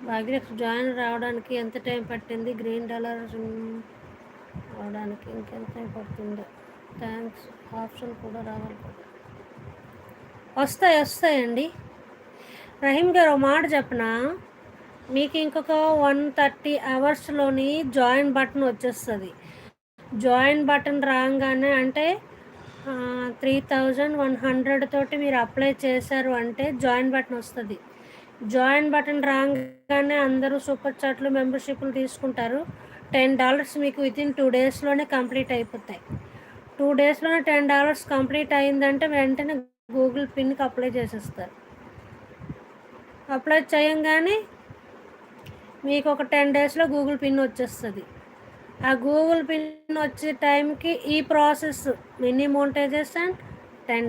Bhagyalakshmi join రావడానికి ఎంత time పట్టింది? గ్రీన్ డాలర్ రావడానికి ఇంకెంత టైం పడుతుందో? థ్యాంక్స్ ఆప్షన్ కూడా రావాలి కదా. వస్తాయండి. రహీం గారు ఒక మాట చెప్పనా, మీకు ఇంకొక 130 అవర్స్లోని జాయిన్ బటన్ వచ్చేస్తుంది. జాయిన్ బటన్ రాగానే అంటే 3100 తోటి మీరు అప్లై చేశారు అంటే జాయిన్ బటన్ వస్తుంది. జాయిన్ బటన్ రాగానే అందరూ సూపర్ చాట్లు మెంబర్షిప్లు తీసుకుంటారు. $10 మీకు వితిన్ 2 డేస్లోనే కంప్లీట్ అయిపోతాయి. 2 డేస్లోనే $10 కంప్లీట్ అయిందంటే వెంటనే గూగుల్ పిన్కి అప్లై చేసేస్తారు. అప్లై చేయంగానే మీకు ఒక 10 డేస్లో గూగుల్ పిన్ వచ్చేస్తుంది. ఆ గూగుల్ పిన్ వచ్చే టైంకి ఈ ప్రాసెస్ మినీ మోనిటైజేషన్